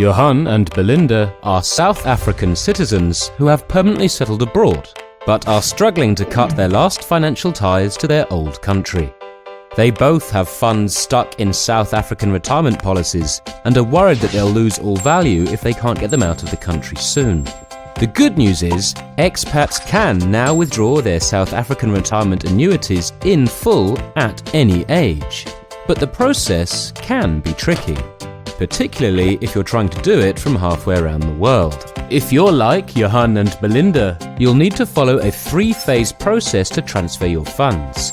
Johan and Belinda are South African citizens who have permanently settled abroad, but are struggling to cut their last financial ties to their old country. They both have funds stuck in South African retirement policies and are worried that they'll lose all value if they can't get them out of the country soon. The good news is, expats can now withdraw their South African retirement annuities in full at any age. But the process can be tricky, particularly if you're trying to do it from halfway around the world. If you're like Johan and Belinda, you'll need to follow a 3-phase process to transfer your funds.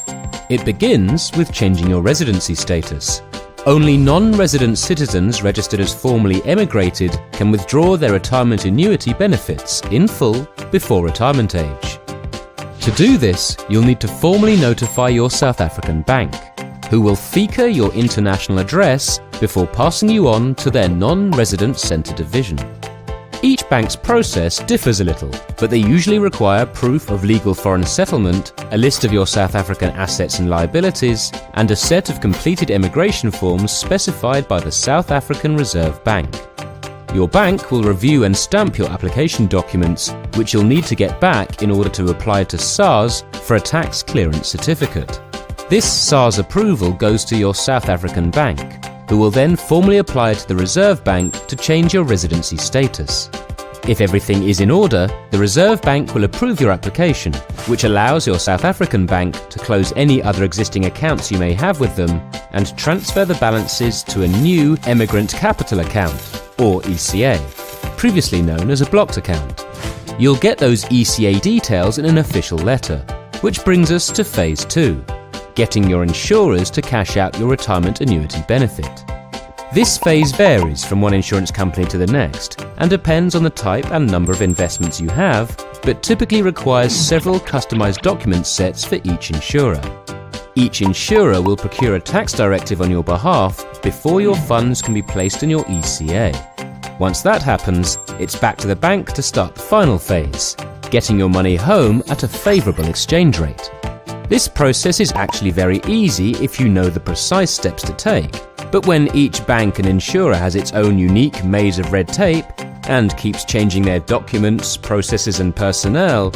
It begins with changing your residency status. Only non-resident citizens registered as formally emigrated can withdraw their retirement annuity benefits in full before retirement age. To do this, you'll need to formally notify your South African bank, who will FICA your international address before passing you on to their non-resident centre division. Each bank's process differs a little, but they usually require proof of legal foreign settlement, a list of your South African assets and liabilities, and a set of completed immigration forms specified by the South African Reserve Bank. Your bank will review and stamp your application documents, which you'll need to get back in order to apply to SARS for a tax clearance certificate. This SARS approval goes to your South African bank, who will then formally apply to the Reserve Bank to change your residency status. If everything is in order, the Reserve Bank will approve your application, which allows your South African bank to close any other existing accounts you may have with them and transfer the balances to a new Emigrant Capital Account, or ECA, previously known as a blocked account. You'll get those ECA details in an official letter, which brings us to Phase 2. Getting your insurers to cash out your retirement annuity benefit. This phase varies from one insurance company to the next and depends on the type and number of investments you have, but typically requires several customized document sets for each insurer. Each insurer will procure a tax directive on your behalf before your funds can be placed in your ECA. Once that happens, it's back to the bank to start the final phase, getting your money home at a favourable exchange rate. This process is actually very easy if you know the precise steps to take, but when each bank and insurer has its own unique maze of red tape and keeps changing their documents, processes and personnel,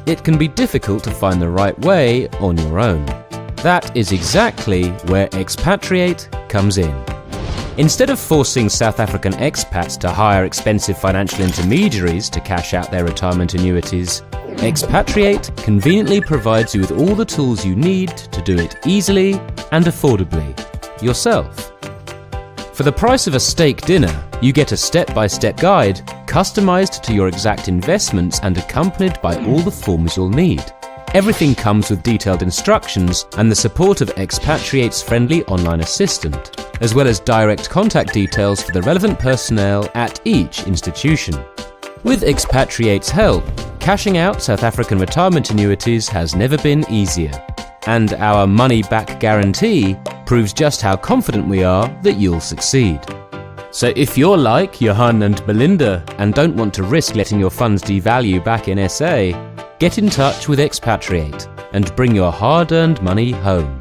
it can be difficult to find the right way on your own. That is exactly where Expatriate comes in. Instead of forcing South African expats to hire expensive financial intermediaries to cash out their retirement annuities, Expatriate conveniently provides you with all the tools you need to do it easily and affordably, yourself. For the price of a steak dinner, you get a step-by-step guide customized to your exact investments and accompanied by all the forms you'll need. Everything comes with detailed instructions and the support of Expatriate's friendly online assistant, as well as direct contact details for the relevant personnel at each institution. With Expatriate's help, cashing out South African retirement annuities has never been easier, and our money-back guarantee proves just how confident we are that you'll succeed. So if you're like Johan and Belinda and don't want to risk letting your funds devalue back in SA, get in touch with Expatriate and bring your hard-earned money home.